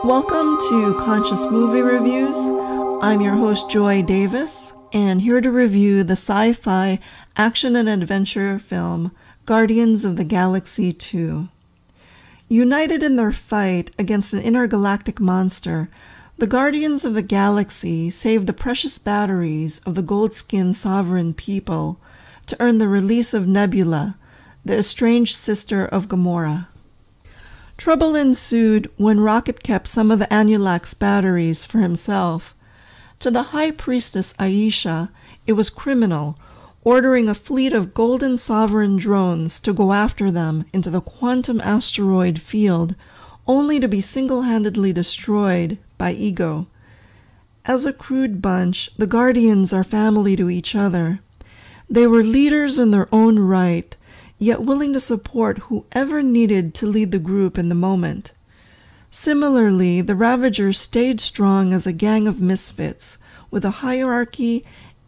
Welcome to Conscious Movie Reviews. I'm your host, Joy Davis, and here to review the sci-fi action and adventure film Guardians of the Galaxy 2. United in their fight against an intergalactic monster, the Guardians of the Galaxy save the precious batteries of the gold-skinned sovereign people to earn the release of Nebula, the estranged sister of Gamora. Trouble ensued when Rocket kept some of the Annulax batteries for himself. To the High Priestess Aisha, it was criminal, ordering a fleet of Golden Sovereign drones to go after them into the quantum asteroid field, only to be single-handedly destroyed by Ego. As a crude bunch, the Guardians are family to each other. They were leaders in their own right, yet willing to support whoever needed to lead the group in the moment. Similarly, the Ravagers stayed strong as a gang of misfits, with a hierarchy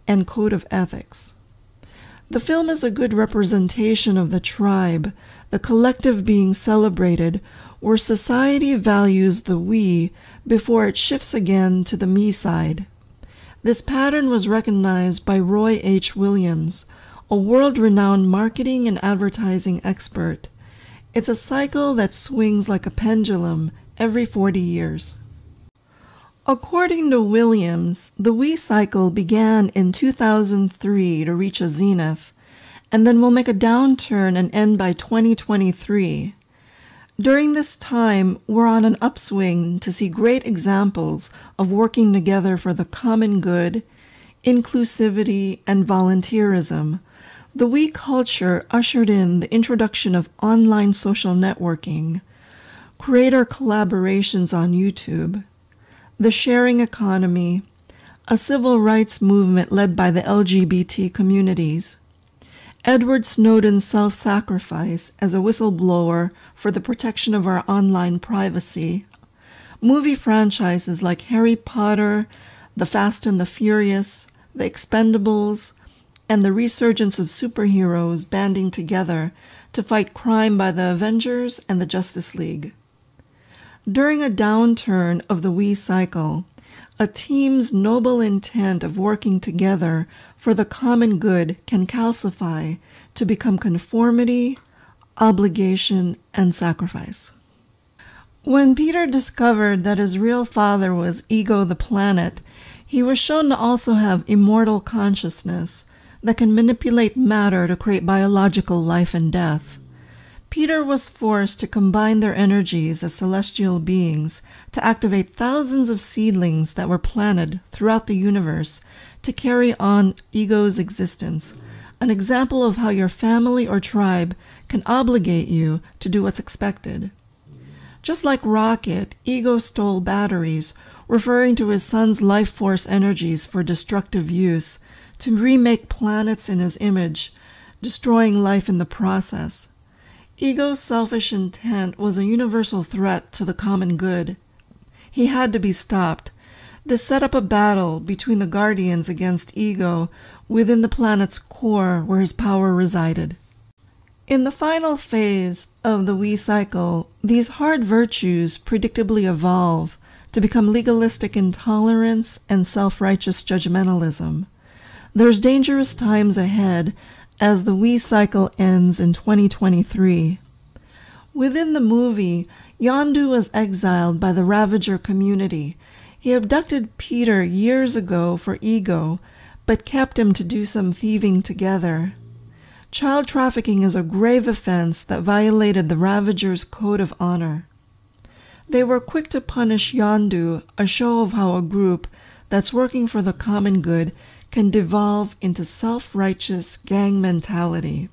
and code of ethics. The film is a good representation of the tribe, the collective being celebrated, where society values the we before it shifts again to the me side. This pattern was recognized by Roy H. Williams, a world-renowned marketing and advertising expert. It's a cycle that swings like a pendulum every 40 years. According to Williams, the we cycle began in 2003 to reach a zenith, and then will make a downturn and end by 2023. During this time, we're on an upswing to see great examples of working together for the common good, inclusivity, and volunteerism. The we culture ushered in the introduction of online social networking, creator collaborations on YouTube, the sharing economy, a civil rights movement led by the LGBT communities, Edward Snowden's self-sacrifice as a whistleblower for the protection of our online privacy, movie franchises like Harry Potter, The Fast and the Furious, The Expendables, and the resurgence of superheroes banding together to fight crime by the Avengers and the Justice League. During a downturn of the we cycle, a team's noble intent of working together for the common good can calcify to become conformity, obligation, and sacrifice. When Peter discovered that his real father was Ego the planet, he was shown to also have immortal consciousness that can manipulate matter to create biological life and death. Peter was forced to combine their energies as celestial beings to activate thousands of seedlings that were planted throughout the universe to carry on Ego's existence, an example of how your family or tribe can obligate you to do what's expected. Just like Rocket, Ego stole batteries, referring to his son's life force energies for destructive use, to remake planets in his image, destroying life in the process. Ego's selfish intent was a universal threat to the common good. He had to be stopped. This set up a battle between the Guardians against Ego within the planet's core where his power resided. In the final phase of the we cycle, these hard virtues predictably evolve to become legalistic intolerance and self-righteous judgmentalism. There's dangerous times ahead as the we cycle ends in 2023. Within the movie, Yondu was exiled by the Ravager community. He abducted Peter years ago for Ego, but kept him to do some thieving together. Child trafficking is a grave offense that violated the Ravagers' code of honor. They were quick to punish Yondu, a show of how a group that's working for the common good can devolve into self-righteous gang mentality.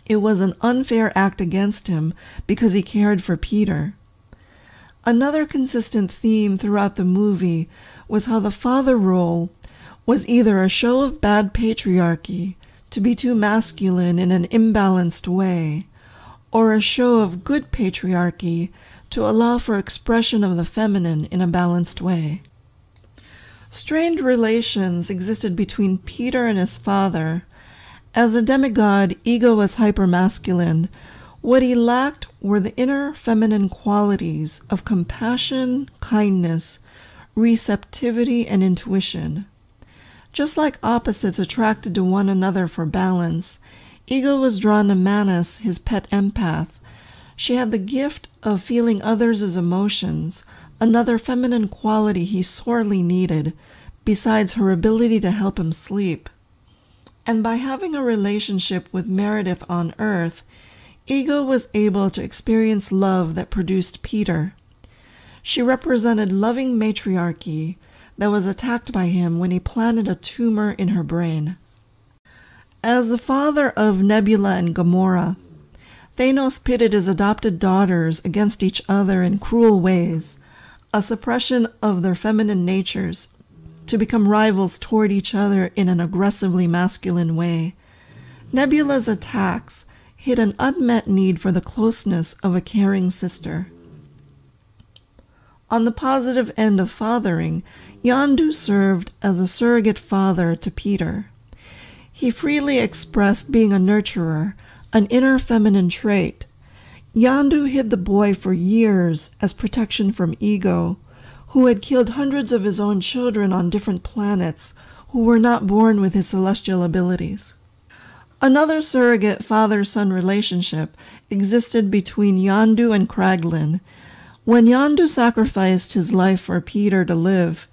It was an unfair act against him because he cared for Peter. Another consistent theme throughout the movie was how the father role was either a show of bad patriarchy, to be too masculine in an imbalanced way, or a show of good patriarchy to allow for expression of the feminine in a balanced way. Strained relations existed between Peter and his father. As a demigod, Ego was hypermasculine, What he lacked were the inner feminine qualities of compassion, kindness, receptivity, and intuition. Just like opposites attracted to one another for balance, Ego was drawn to Manus, his pet empath. She had the gift of feeling others' emotions, another feminine quality he sorely needed, besides her ability to help him sleep. And by having a relationship with Meredith on Earth, Ego was able to experience love that produced Peter. She represented loving matriarchy that was attacked by him when he planted a tumor in her brain. As the father of Nebula and Gamora, Thanos pitted his adopted daughters against each other in cruel ways, a suppression of their feminine natures, to become rivals toward each other in an aggressively masculine way. Nebula's attacks hid an unmet need for the closeness of a caring sister. On the positive end of fathering, Yondu served as a surrogate father to Peter. He freely expressed being a nurturer, an inner feminine trait. Yondu hid the boy for years as protection from Ego, who had killed hundreds of his own children on different planets who were not born with his celestial abilities. Another surrogate father-son relationship existed between Yondu and Kraglin. When Yondu sacrificed his life for Peter to live,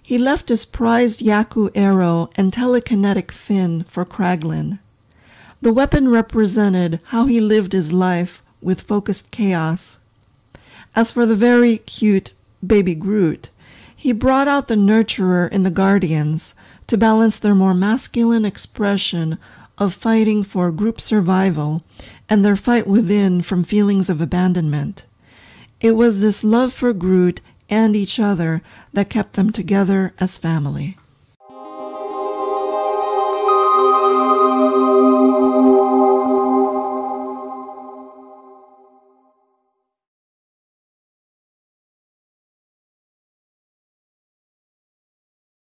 he left his prized Yaku arrow and telekinetic fin for Kraglin. The weapon represented how he lived his life with focused chaos. As for the very cute baby Groot, he brought out the nurturer in the Guardians to balance their more masculine expression of fighting for group survival and their fight within from feelings of abandonment. It was this love for Groot and each other that kept them together as family.